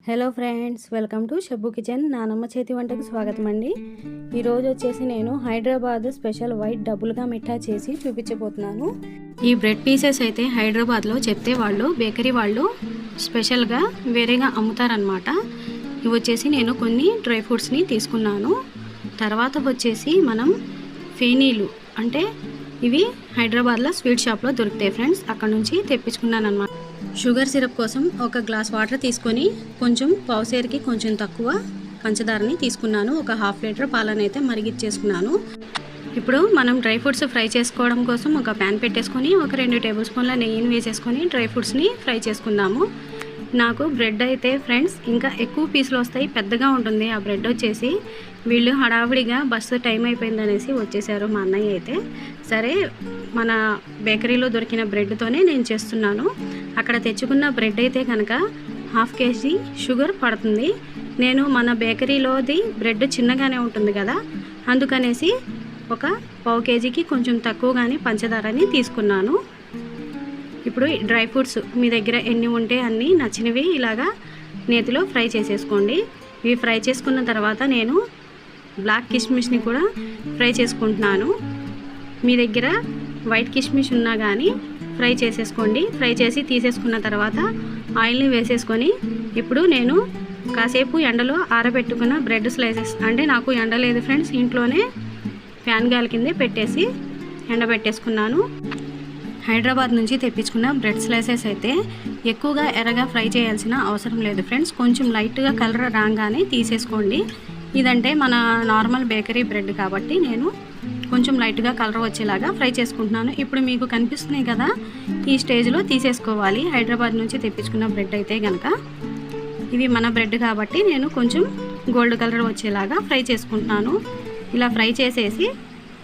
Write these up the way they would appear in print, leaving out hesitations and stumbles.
Hello friends, welcome to Shabbu kitchen. నానమ్మ చేతి వంటకు స్వాగతం అండి. ఈరోజు వచ్చేసి నేను హైదరాబాద్ స్పెషల్ వైట్ డబుల్గా మిఠా చేసి చూపించబోతున్నాను. ఈ బ్రెడ్ పీసెస్ అయితే హైదరాబాద్లో చెప్తే వాళ్ళు బేకరీ వాళ్ళు స్పెషల్గా వేరేగా అమ్ముతారనమాట. ఇవి వచ్చేసి నేను కొన్ని డ్రై ఫ్రూట్స్ని తీసుకున్నాను. తర్వాత వచ్చేసి మనం ఫేనీలు అంటే ఇవి హైదరాబాద్లో స్వీట్ షాప్లో దొరుకుతాయి ఫ్రెండ్స్, అక్కడ నుంచి తెప్పించుకున్నాను అనమాట. షుగర్ సిరప్ కోసం ఒక గ్లాస్ వాటర్ తీసుకొని కొంచెం పావుసేరుకి కొంచెం తక్కువ పంచదారని తీసుకున్నాను. ఒక హాఫ్ లీటర్ పాలను అయితే మరిగిచ్చేసుకున్నాను. ఇప్పుడు మనం డ్రై ఫ్రూట్స్ ఫ్రై చేసుకోవడం కోసం ఒక ప్యాన్ పెట్టేసుకొని ఒక 2 టేబుల్ స్పూన్ల నెయ్యిని వేసేసుకొని డ్రై ఫ్రూట్స్ని ఫ్రై చేసుకుందాము. నాకు బ్రెడ్ అయితే ఫ్రెండ్స్ ఇంకా ఎక్కువ పీసులు వస్తాయి, పెద్దగా ఉంటుంది ఆ బ్రెడ్ వచ్చేసి. వీళ్ళు హడావిడిగా బస్సు టైం అయిపోయిందనేసి వచ్చేసారు. మా అన్నయ్య అయితే సరే మన బేకరీలో దొరికిన బ్రెడ్తోనే నేను చేస్తున్నాను. అక్కడ తెచ్చుకున్న బ్రెడ్ అయితే కనుక 1/2 kg షుగర్ పడుతుంది. నేను మన బేకరీలోది బ్రెడ్ చిన్నగానే ఉంటుంది కదా, అందుకనేసి ఒక 1/4 kgకి కొంచెం తక్కువగానే పంచదారని తీసుకున్నాను. ఇప్పుడు డ్రై ఫ్రూట్స్ మీ దగ్గర ఎన్ని ఉంటే అన్నీ నచ్చినవి ఇలాగా నేతిలో ఫ్రై చేసేసుకోండి. ఇవి ఫ్రై చేసుకున్న తర్వాత నేను బ్లాక్ కిస్మిస్ని కూడా ఫ్రై చేసుకుంటున్నాను. మీ దగ్గర వైట్ కిస్మిస్ ఉన్నా కానీ ఫ్రై చేసేసుకోండి. ఫ్రై చేసి తీసేసుకున్న తర్వాత ఆయిల్ని వేసేసుకొని ఇప్పుడు నేను కాసేపు ఎండలో ఆరబెట్టుకున్న బ్రెడ్ స్లైసెస్, అంటే నాకు ఎండ లేదు ఫ్రెండ్స్, ఇంట్లోనే ఫ్యాన్ గాలి కిందే పెట్టేసి ఎండబెట్టేసుకున్నాను. హైదరాబాద్ నుంచి తెప్పించుకున్న బ్రెడ్ స్లైసెస్ అయితే ఎక్కువగా ఎర్రగా ఫ్రై చేయాల్సిన అవసరం లేదు ఫ్రెండ్స్, కొంచెం లైట్గా కలర్ రాగానే తీసేసుకోండి. ఇదంటే మన నార్మల్ బేకరీ బ్రెడ్ కాబట్టి నేను కొంచెం లైట్గా కలర్ వచ్చేలాగా ఫ్రై చేసుకుంటున్నాను. ఇప్పుడు మీకు కనిపిస్తున్నాయి కదా, ఈ స్టేజ్లో తీసేసుకోవాలి. హైదరాబాద్ నుంచి తెప్పించుకున్న బ్రెడ్ అయితే కనుక ఇవి మన బ్రెడ్ కాబట్టి నేను కొంచెం గోల్డ్ కలర్ వచ్చేలాగా ఫ్రై చేసుకుంటున్నాను. ఇలా ఫ్రై చేసేసి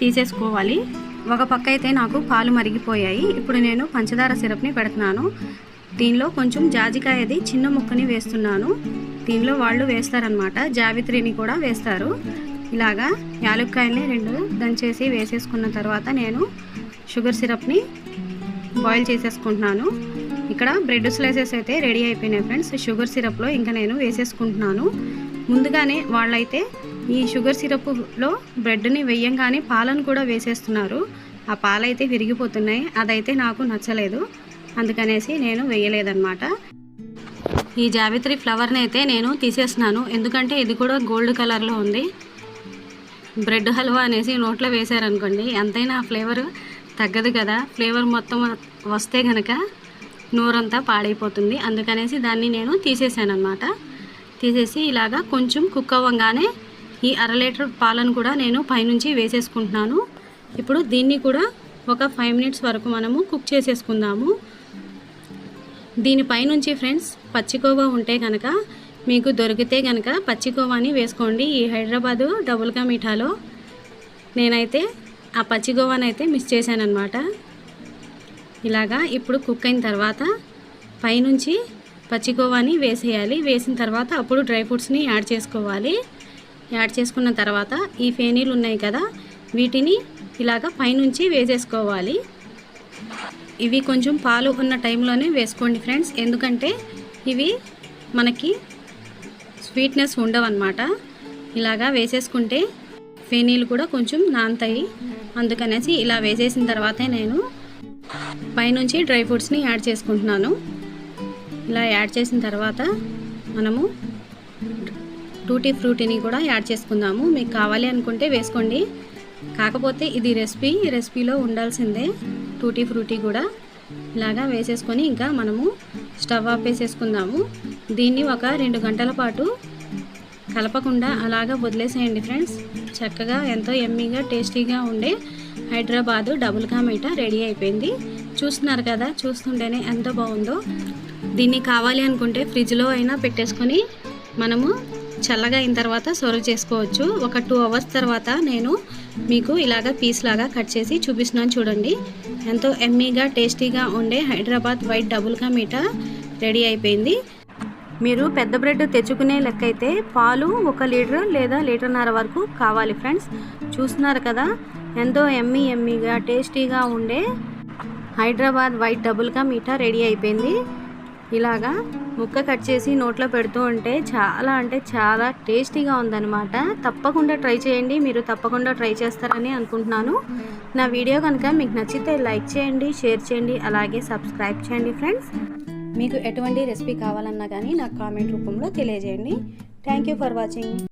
తీసేసుకోవాలి. ఒక పక్క అయితే నాకు పాలు మరిగిపోయాయి. ఇప్పుడు నేను పంచదార సిరప్ని పెడుతున్నాను. దీనిలో కొంచెం జాజికాయది చిన్న ముక్కని వేస్తున్నాను. దీనిలో వాళ్ళు వేస్తారనమాట, జావిత్రిని కూడా వేస్తారు. ఇలాగా యాలక్కాయల్ని 2 దంచేసి వేసేసుకున్న తర్వాత నేను షుగర్ సిరప్ని బాయిల్ చేసేసుకుంటున్నాను. ఇక్కడ బ్రెడ్ స్లైసెస్ అయితే రెడీ అయిపోయినాయి ఫ్రెండ్స్. షుగర్ సిరప్లో ఇంకా నేను వేసేసుకుంటున్నాను. ముందుగానే వాళ్ళైతే ఈ షుగర్ సిరప్లో బ్రెడ్ని వేయంగానే పాలను కూడా వేసేస్తున్నారు. ఆ పాలైతే విరిగిపోతున్నాయి, అదైతే నాకు నచ్చలేదు, అందుకనేసి నేను వేయలేదన్నమాట. ఈ జావిత్రి ఫ్లవర్ని అయితే నేను తీసేస్తున్నాను, ఎందుకంటే ఇది కూడా గోల్డ్ కలర్లో ఉంది. బ్రెడ్ హల్వా అనేసి నోట్లో వేశారనుకోండి, ఎంతైనా ఫ్లేవర్ తగ్గదు కదా. ఫ్లేవర్ మొత్తం వస్తే కనుక నోరంతా పాడైపోతుంది, అందుకనేసి దాన్ని నేను తీసేసాను అనమాట. తీసేసి ఇలాగా కొంచెం కుక్ అవ్వగానే ఈ 1/2 లీటర్ పాలను కూడా నేను పైనుంచి వేసేసుకుంటున్నాను. ఇప్పుడు దీన్ని కూడా ఒక 5 మినిట్స్ వరకు మనము కుక్ చేసేసుకుందాము. దీనిపైనుంచి ఫ్రెండ్స్ పచ్చికోవా ఉంటే కనుక మీకు దొరికితే కనుక పచ్చికోవాని వేసుకోండి. ఈ హైదరాబాదు డబుల్గా మిఠాలో నేనైతే ఆ పచ్చికోవాని అయితే మిస్ చేశానన్నమాట. ఇలాగా ఇప్పుడు కుక్ అయిన తర్వాత పైనుంచి పచ్చికోవాని వేసేయాలి. వేసిన తర్వాత అప్పుడు డ్రై ఫ్రూట్స్ని యాడ్ చేసుకోవాలి. యాడ్ చేసుకున్న తర్వాత ఈ ఫేనీలు ఉన్నాయి కదా, వీటిని ఇలాగ పైనుంచి వేసేసుకోవాలి. ఇవి కొంచెం పాలు ఉన్న టైంలోనే వేసుకోండి ఫ్రెండ్స్, ఎందుకంటే ఇవి మనకి స్వీట్నెస్ ఉండవన్నమాట. ఇలాగా వేసేసుకుంటే ఫేనీలు కూడా కొంచెం నానతాయి, అందుకనేసి ఇలా వేసేసిన తర్వాతే నేను పైనుంచి డ్రై ఫ్రూట్స్ని యాడ్ చేసుకుంటున్నాను. ఇలా యాడ్ చేసిన తర్వాత మనము టూటీ ఫ్రూటీని కూడా యాడ్ చేసుకుందాము. మీకు కావాలి అనుకుంటే వేసుకోండి, కాకపోతే ఇది రెసిపీలో ఉండాల్సిందే టూటీ ఫ్రూటీ కూడా. ఇలాగా వేసేసుకొని ఇంకా మనము స్టవ్ ఆపేసేసుకుందాము. దీన్ని ఒక 2 గంటల పాటు కలపకుండా అలాగా వదిలేసేయండి ఫ్రెండ్స్. చక్కగా ఎంతో యమ్మీగా టేస్టీగా ఉండే హైదరాబాదు డబుల్గా మిఠా రెడీ అయిపోయింది. చూస్తున్నారు కదా, చూస్తుంటేనే ఎంత బాగుందో. దీన్ని కావాలి అనుకుంటే ఫ్రిడ్జ్లో అయినా పెట్టేసుకొని మనము చల్లగా అయిన తర్వాత సర్వ్ చేసుకోవచ్చు. ఒక 2 అవర్స్ తర్వాత నేను మీకు ఇలాగ పీస్ లాగా కట్ చేసి చూపిస్తున్నాను. చూడండి, ఎంతో ఎమ్మీగా టేస్టీగా ఉండే హైదరాబాద్ వైట్ డబుల్గా మిఠా రెడీ అయిపోయింది. మీరు పెద్ద బ్రెడ్ తెచ్చుకునే లెక్క అయితే పాలు 1 లీటర్ లేదా 1.5 లీటర్ వరకు కావాలి ఫ్రెండ్స్. చూస్తున్నారు కదా, ఎంతో ఎమ్మీగా టేస్టీగా ఉండే హైదరాబాద్ వైట్ డబుల్గా మిఠా రెడీ అయిపోయింది. ఇలాగా ముక్క కట్ చేసి నోట్లో పెడుతూ ఉంటే చాలా అంటే చాలా టేస్టీగా ఉందన్నమాట. తప్పకుండా ట్రై చేయండి. మీరు తప్పకుండా ట్రై చేస్తారని అనుకుంటున్నాను. నా వీడియో కనుక మీకు నచ్చితే లైక్ చేయండి, షేర్ చేయండి, అలాగే సబ్స్క్రైబ్ చేయండి ఫ్రెండ్స్. మీకు ఎటువంటి రెసిపీ కావాలన్నా కానీ నాకు కామెంట్ రూపంలో తెలియజేయండి. Thank you for watching.